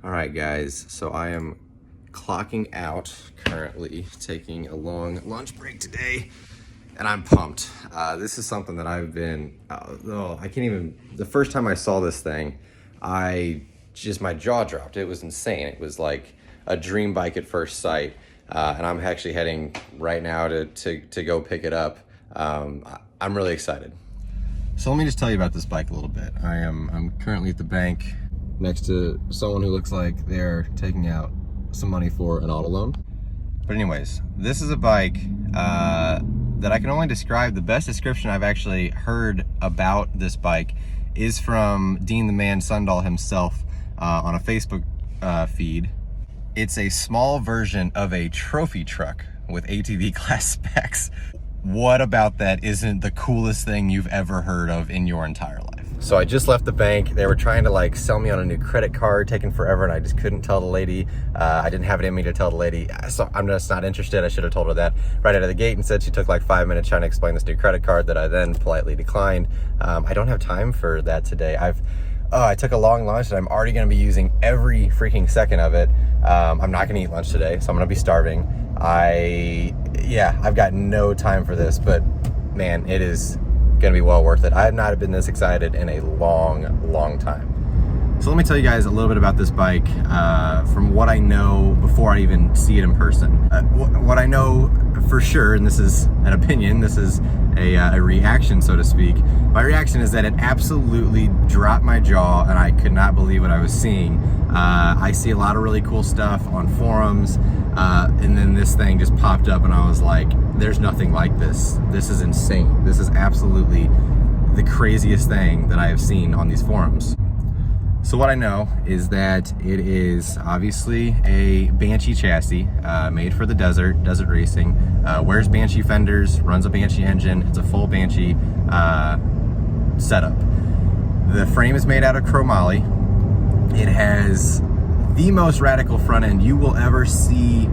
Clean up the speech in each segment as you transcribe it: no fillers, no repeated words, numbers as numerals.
All right, guys, so I am clocking out currently, taking a long lunch break today, and I'm pumped. This is something that I've been, I can't even, the first time I saw this thing, my jaw dropped. It was insane. It was like a dream bike at first sight, and I'm actually heading right now to go pick it up. I'm really excited. So let me just tell you about this bike a little bit. I'm currently at the bank next to someone who looks like they're taking out some money for an auto loan. But anyways, this is a bike that I can only describe. The best description I've actually heard about this bike is from Dean the Man Sundahl himself on a Facebook feed. It's a small version of a trophy truck with ATV class specs. What about that isn't the coolest thing you've ever heard of in your entire life? So I just left the bank. They were trying to like sell me on a new credit card, taking forever, and I just couldn't tell the lady. I didn't have it in me to tell the lady, so I'm just not interested. I should have told her that right out of the gate. And said she took like 5 minutes trying to explain this new credit card that I then politely declined. I don't have time for that today. I took a long lunch and I'm already gonna be using every freaking second of it. I'm not gonna eat lunch today, so I'm gonna be starving. I've got no time for this, but man, it is gonna be well worth it. I have not been this excited in a long time. So let me tell you guys a little bit about this bike from what I know before I even see it in person. What I know for sure, and this is an opinion, this is a reaction, so to speak. My reaction is that it absolutely dropped my jaw and I could not believe what I was seeing. I see a lot of really cool stuff on forums, and then this thing just popped up and I was like, there's nothing like this. This is insane. This is absolutely the craziest thing that I have seen on these forums. So what I know is that it is obviously a Banshee chassis made for the desert racing, wears Banshee fenders, runs a Banshee engine. It's a full Banshee setup. The frame is made out of chromoly. It has the most radical front end you will ever see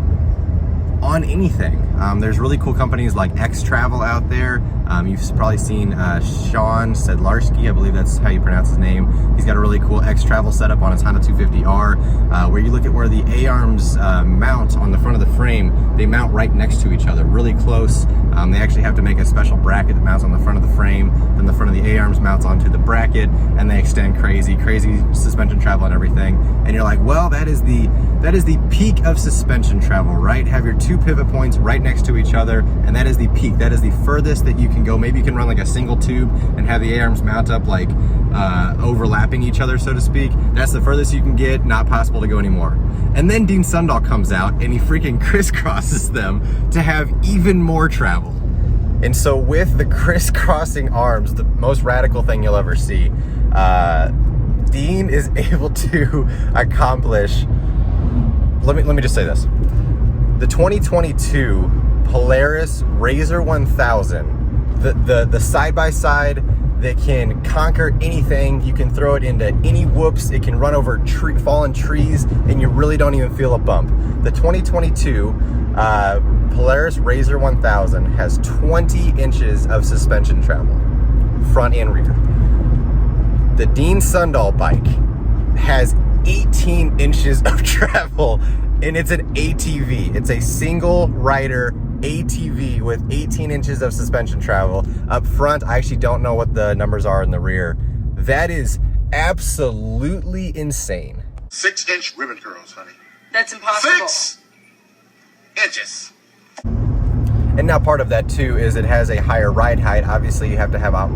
on anything. There's really cool companies like X Travel out there. You've probably seen Sean Sedlarski, I believe that's how you pronounce his name. He's got a really cool X Travel setup on his Honda 250R, where you look at where the A-arms mount on the front of the frame, they mount right next to each other, really close. They actually have to make a special bracket that mounts on the front of the frame, then the front of the A-arms mounts onto the bracket, and they extend crazy suspension travel and everything. And you're like, well, that is the peak of suspension travel, right? Have your two pivot points right next to each other, and that is the peak. That is the furthest that you can go. Maybe you can run like a single tube and have the A-arms mount up like overlapping each other, so to speak. That's the furthest you can get, not possible to go anymore. And then Dean Sundahl comes out and he freaking crisscrosses them to have even more travel. And so with the crisscrossing arms, the most radical thing you'll ever see, Dean is able to accomplish, let me just say this. The 2022 Polaris RZR 1000, the side-by-side that can conquer anything. You can throw it into any whoops. It can run over fallen trees and you really don't even feel a bump. The 2022 Polaris RZR 1000 has 20 inches of suspension travel, front and rear. The Dean Sundahl bike has 18 inches of travel, and it's an ATV. It's a single rider ATV with 18 inches of suspension travel. Up front, I actually don't know what the numbers are in the rear. That is absolutely insane. 6-inch ribbon curls, honey. That's impossible. 6 inches. And now part of that too is it has a higher ride height. Obviously you have to have a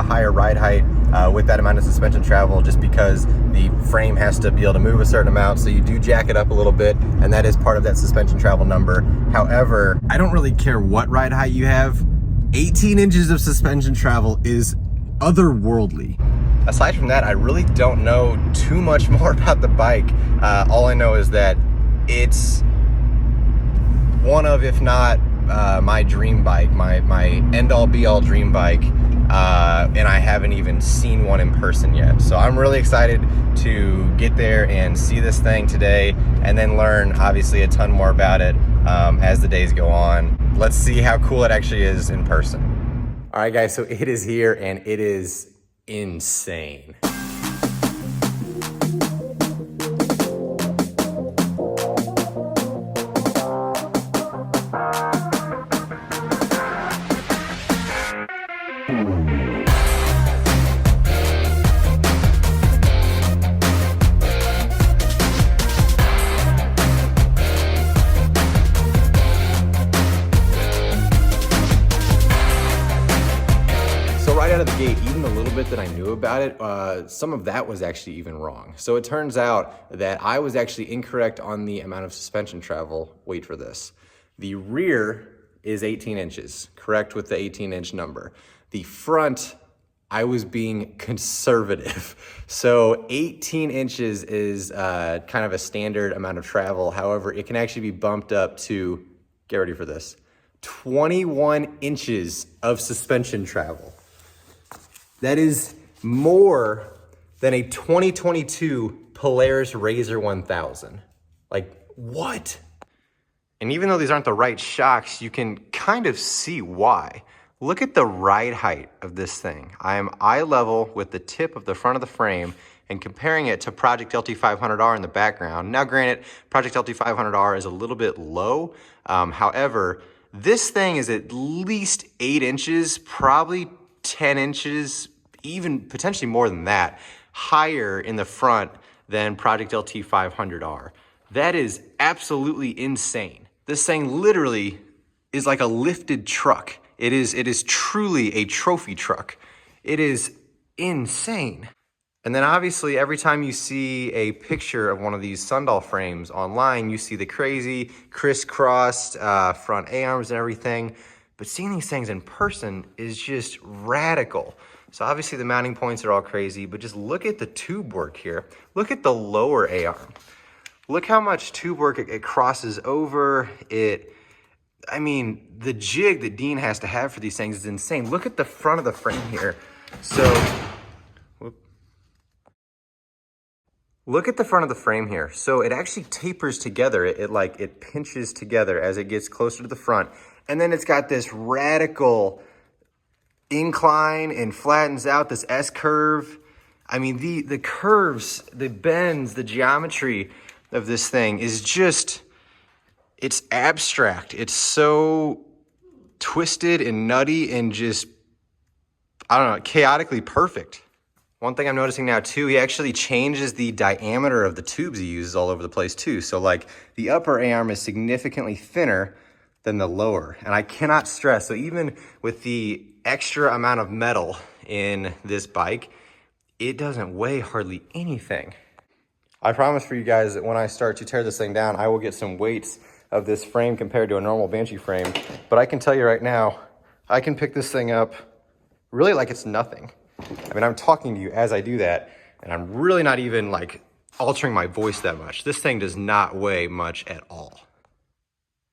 higher ride height with that amount of suspension travel, just because the frame has to be able to move a certain amount. So you do jack it up a little bit, and that is part of that suspension travel number. However, I don't really care what ride height you have. 18 inches of suspension travel is otherworldly. Aside from that, I really don't know too much more about the bike. All I know is that it's one of, if not my dream bike, my end-all be-all dream bike, and I haven't even seen one in person yet. So I'm really excited to get there and see this thing today, and then learn obviously a ton more about it as the days go on. Let's see how cool it actually is in person. All right, guys, so it is here and it is insane. knew about it, some of that was actually even wrong. So it turns out that I was actually incorrect on the amount of suspension travel. Wait for this. The rear is 18 inches, correct with the 18-inch number. The front, I was being conservative. So 18 inches is kind of a standard amount of travel. However, it can actually be bumped up to, get ready for this, 21 inches of suspension travel. That is more than a 2022 Polaris RZR 1000. Like, what? And even though these aren't the right shocks, you can kind of see why. Look at the ride height of this thing. I am eye level with the tip of the front of the frame and comparing it to Project LT500R in the background. Now granted, Project LT500R is a little bit low. However, this thing is at least 8 inches, probably 10 inches, even potentially more than that, higher in the front than Project LT500R. That is absolutely insane. This thing literally is like a lifted truck. It is truly a trophy truck. It is insane. And then obviously every time you see a picture of one of these Sundahl frames online, you see the crazy crisscrossed front A-arms and everything. But seeing these things in person is just radical. So obviously the mounting points are all crazy, but just look at the tube work here. Look at the lower A-arm. Look how much tube work it crosses over. I mean, the jig that Dean has to have for these things is insane. Look at the front of the frame here. So, look at the front of the frame here. So it actually tapers together. It pinches together as it gets closer to the front. And then it's got this radical incline and flattens out this S-curve. I mean, the curves, the bends, the geometry of this thing is just, it's abstract. It's so twisted and nutty and just, I don't know, chaotically perfect. One thing I'm noticing now too, he actually changes the diameter of the tubes he uses all over the place too. So like the upper A-arm is significantly thinner than the lower. And I cannot stress, so even with the extra amount of metal in this bike, it doesn't weigh hardly anything. I promise for you guys that when I start to tear this thing down, I will get some weights of this frame compared to a normal Banshee frame. But I can tell you right now, I can pick this thing up really like it's nothing. I mean, I'm talking to you as I do that, and I'm really not even like altering my voice that much. This thing does not weigh much at all.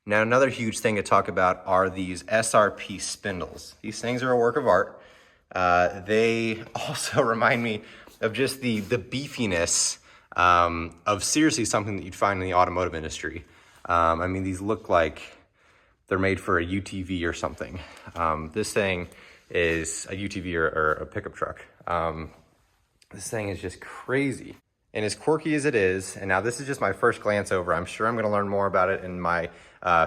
Now, another huge thing to talk about are these Srp Spindles. These things are a work of art. They also remind me of just the beefiness of seriously something that you'd find in the automotive industry. I mean, these look like they're made for a UTV or something. This thing is a UTV or a pickup truck. This thing is just crazy. And as quirky as it is, and now this is just my first glance over, I'm sure I'm gonna learn more about it, and my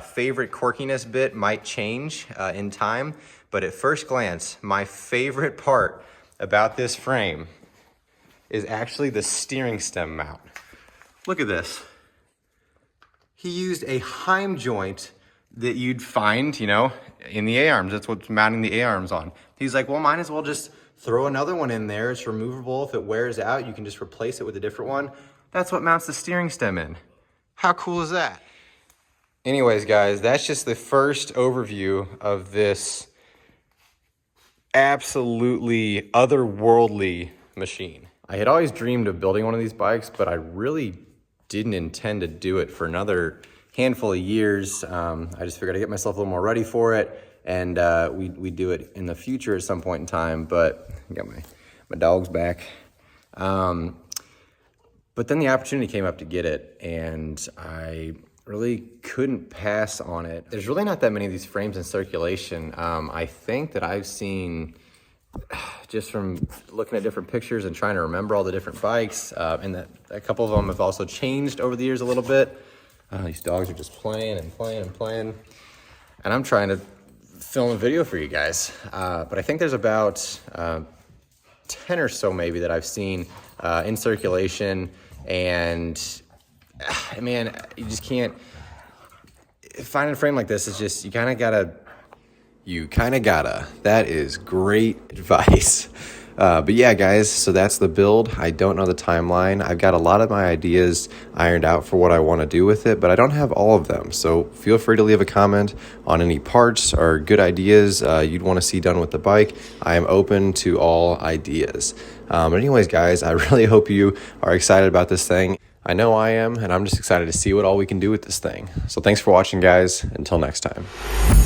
favorite quirkiness bit might change in time, but at first glance, my favorite part about this frame is actually the steering stem mount. Look at this. He used a Heim joint that you'd find, you know, in the A-arms. That's what's mounting the A-arms on. He's like, well, might as well just throw another one in there. It's removable. If it wears out, you can just replace it with a different one. That's what mounts the steering stem in. How cool is that? Anyways, guys, that's just the first overview of this absolutely otherworldly machine. I had always dreamed of building one of these bikes, but I really didn't intend to do it for another handful of years. I just figured I'd get myself a little more ready for it, and we'd do it in the future at some point in time, but I got my dog's back. But then the opportunity came up to get it, and I really couldn't pass on it. There's really not that many of these frames in circulation. I think that I've seen, just from looking at different pictures and trying to remember all the different bikes, and that a couple of them have also changed over the years a little bit. These dogs are just playing and playing and playing, and I'm trying to film a video for you guys. But I think there's about 10 or so maybe that I've seen in circulation, and man, you just can't, finding a frame like this is just, you kind of gotta, that is great advice. But yeah, guys, so that's the build. I don't know the timeline. I've got a lot of my ideas ironed out for what I want to do with it, but I don't have all of them. So feel free to leave a comment on any parts or good ideas you'd want to see done with the bike. I am open to all ideas. But anyways, guys, I really hope you are excited about this thing. I know I am, and I'm just excited to see what all we can do with this thing. So thanks for watching, guys. Until next time.